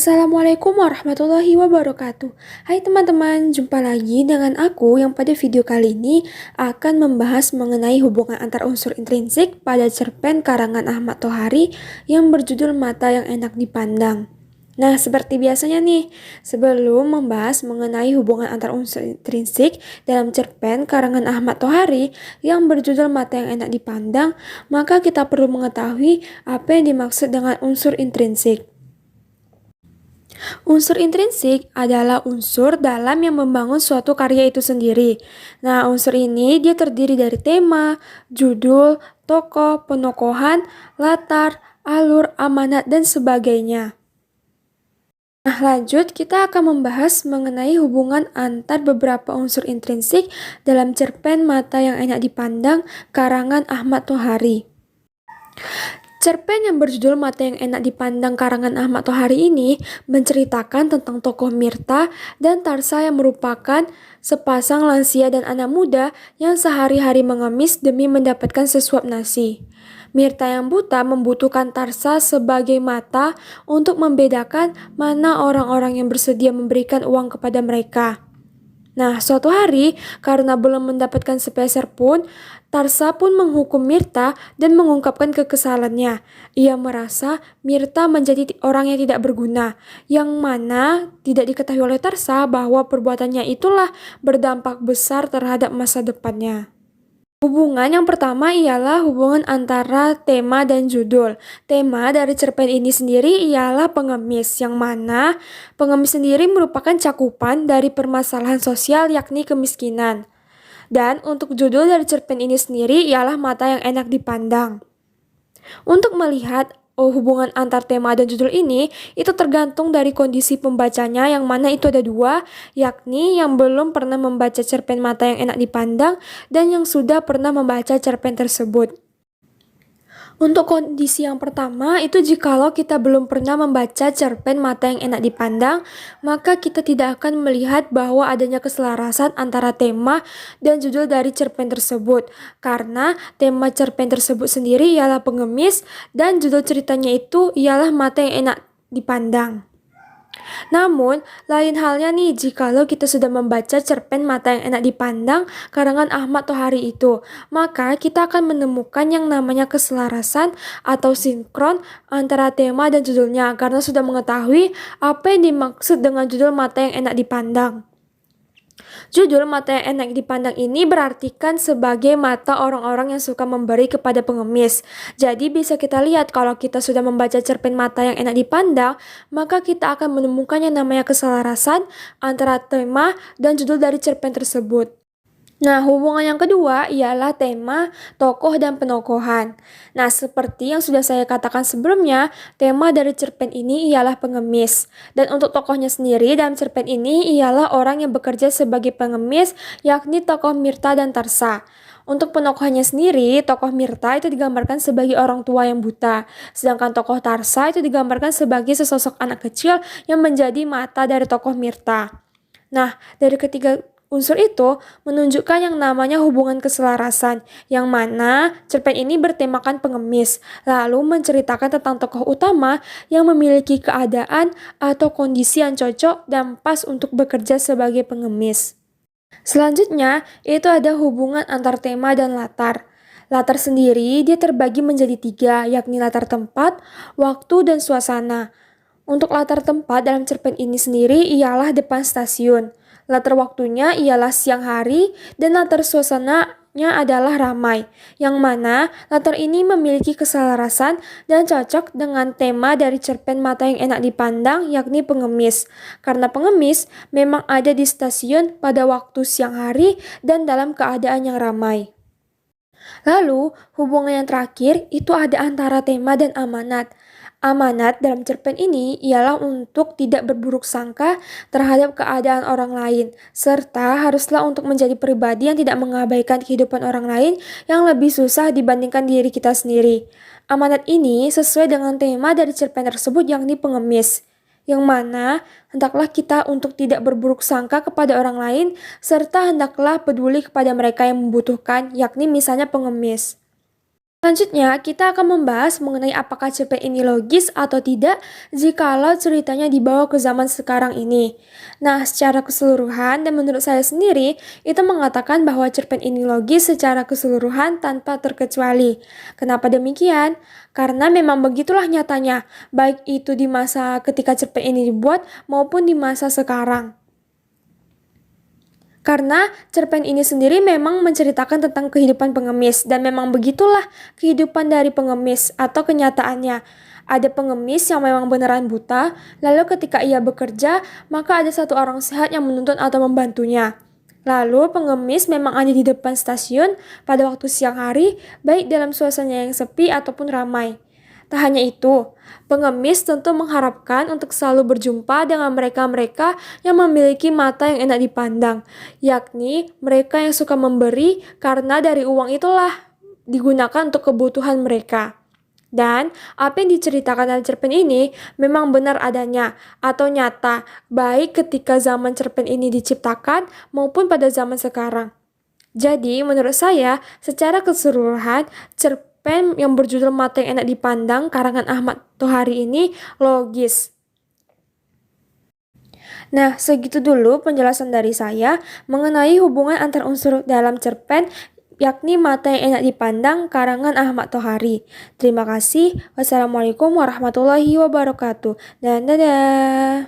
Assalamualaikum warahmatullahi wabarakatuh. Hai teman-teman, jumpa lagi dengan aku yang pada video kali ini akan membahas mengenai hubungan antar unsur intrinsik pada cerpen karangan Ahmad Tohari yang berjudul Mata yang Enak Dipandang. Nah, seperti biasanya nih, sebelum membahas mengenai hubungan antar unsur intrinsik dalam cerpen karangan Ahmad Tohari yang berjudul Mata yang Enak Dipandang, maka kita perlu mengetahui apa yang dimaksud dengan unsur intrinsik. Unsur intrinsik adalah unsur dalam yang membangun suatu karya itu sendiri. Nah, unsur ini dia terdiri dari tema, judul, tokoh, penokohan, latar, alur, amanat, dan sebagainya. Nah, lanjut kita akan membahas mengenai hubungan antar beberapa unsur intrinsik dalam cerpen Mata yang Enak Dipandang karangan Ahmad Tohari. Cerpen yang berjudul Mata yang Enak Dipandang karangan Ahmad Tohari ini menceritakan tentang tokoh Mirta dan Tarsa yang merupakan sepasang lansia dan anak muda yang sehari-hari mengemis demi mendapatkan sesuap nasi. Mirta yang buta membutuhkan Tarsa sebagai mata untuk membedakan mana orang-orang yang bersedia memberikan uang kepada mereka. Nah, suatu hari, karena belum mendapatkan sepeser pun, Tarsa pun menghukum Mirta dan mengungkapkan kekesalannya. Ia merasa Mirta menjadi orang yang tidak berguna, yang mana tidak diketahui oleh Tarsa bahwa perbuatannya itulah berdampak besar terhadap masa depannya. Hubungan yang pertama ialah hubungan antara tema dan judul. Tema dari cerpen ini sendiri ialah pengemis, yang mana pengemis sendiri merupakan cakupan dari permasalahan sosial yakni kemiskinan. Dan untuk judul dari cerpen ini sendiri ialah Mata yang Enak Dipandang. Untuk melihat hubungan antar tema dan judul ini, itu tergantung dari kondisi pembacanya, yang mana itu ada dua, yakni yang belum pernah membaca cerpen Mata yang Enak Dipandang dan yang sudah pernah membaca cerpen tersebut. Untuk kondisi yang pertama, itu jikalau kita belum pernah membaca cerpen Mata yang Enak Dipandang, maka kita tidak akan melihat bahwa adanya keselarasan antara tema dan judul dari cerpen tersebut. Karena tema cerpen tersebut sendiri ialah pengemis dan judul ceritanya itu ialah Mata yang Enak Dipandang. Namun, lain halnya nih jikalau kita sudah membaca cerpen Mata yang Enak Dipandang karangan Ahmad Tohari itu, maka kita akan menemukan yang namanya keselarasan atau sinkron antara tema dan judulnya karena sudah mengetahui apa yang dimaksud dengan judul Mata yang Enak Dipandang. Judul Mata yang Enak Dipandang ini berartikan sebagai mata orang-orang yang suka memberi kepada pengemis. Jadi bisa kita lihat kalau kita sudah membaca cerpen Mata yang Enak Dipandang, maka kita akan menemukan yang namanya keselarasan antara tema dan judul dari cerpen tersebut. Nah, hubungan yang kedua ialah tema, tokoh, dan penokohan. Nah, seperti yang sudah saya katakan sebelumnya, tema dari cerpen ini ialah pengemis. Dan untuk tokohnya sendiri dalam cerpen ini ialah orang yang bekerja sebagai pengemis, yakni tokoh Mirta dan Tarsa. Untuk penokohannya sendiri, tokoh Mirta itu digambarkan sebagai orang tua yang buta, sedangkan tokoh Tarsa itu digambarkan sebagai sesosok anak kecil yang menjadi mata dari tokoh Mirta. Nah, dari ketiga unsur itu menunjukkan yang namanya hubungan keselarasan, yang mana cerpen ini bertemakan pengemis, lalu menceritakan tentang tokoh utama yang memiliki keadaan atau kondisi yang cocok dan pas untuk bekerja sebagai pengemis. Selanjutnya, itu ada hubungan antar tema dan latar. Latar sendiri dia terbagi menjadi tiga, yakni latar tempat, waktu, dan suasana. Untuk latar tempat dalam cerpen ini sendiri ialah depan stasiun. Latar waktunya ialah siang hari dan latar suasananya adalah ramai, yang mana latar ini memiliki keselarasan dan cocok dengan tema dari cerpen Mata yang Enak Dipandang yakni pengemis. Karena pengemis memang ada di stasiun pada waktu siang hari dan dalam keadaan yang ramai. Lalu, hubungan yang terakhir itu ada antara tema dan amanat. Amanat dalam cerpen ini ialah untuk tidak berburuk sangka terhadap keadaan orang lain, serta haruslah untuk menjadi pribadi yang tidak mengabaikan kehidupan orang lain yang lebih susah dibandingkan diri kita sendiri. Amanat ini sesuai dengan tema dari cerpen tersebut yakni pengemis, yang mana hendaklah kita untuk tidak berburuk sangka kepada orang lain, serta hendaklah peduli kepada mereka yang membutuhkan, yakni misalnya pengemis. Selanjutnya, kita akan membahas mengenai apakah cerpen ini logis atau tidak jikalau ceritanya dibawa ke zaman sekarang ini. Nah, secara keseluruhan dan menurut saya sendiri, itu mengatakan bahwa cerpen ini logis secara keseluruhan tanpa terkecuali. Kenapa demikian? Karena memang begitulah nyatanya, baik itu di masa ketika cerpen ini dibuat maupun di masa sekarang. Karena cerpen ini sendiri memang menceritakan tentang kehidupan pengemis dan memang begitulah kehidupan dari pengemis atau kenyataannya. Ada pengemis yang memang beneran buta, lalu ketika ia bekerja, maka ada satu orang sehat yang menuntun atau membantunya. Lalu pengemis memang ada di depan stasiun pada waktu siang hari, baik dalam suasana yang sepi ataupun ramai. Tak hanya itu, pengemis tentu mengharapkan untuk selalu berjumpa dengan mereka-mereka yang memiliki mata yang enak dipandang, yakni mereka yang suka memberi karena dari uang itulah digunakan untuk kebutuhan mereka. Dan apa yang diceritakan dalam cerpen ini memang benar adanya atau nyata, baik ketika zaman cerpen ini diciptakan maupun pada zaman sekarang. Jadi, menurut saya, secara keseluruhan, cerpen yang berjudul Mata yang Enak Dipandang karangan Ahmad Tohari ini logis. Nah, segitu dulu penjelasan dari saya mengenai hubungan antar unsur dalam cerpen yakni Mata yang Enak Dipandang karangan Ahmad Tohari. Terima kasih. Wassalamualaikum warahmatullahi wabarakatuh. Dan dadah.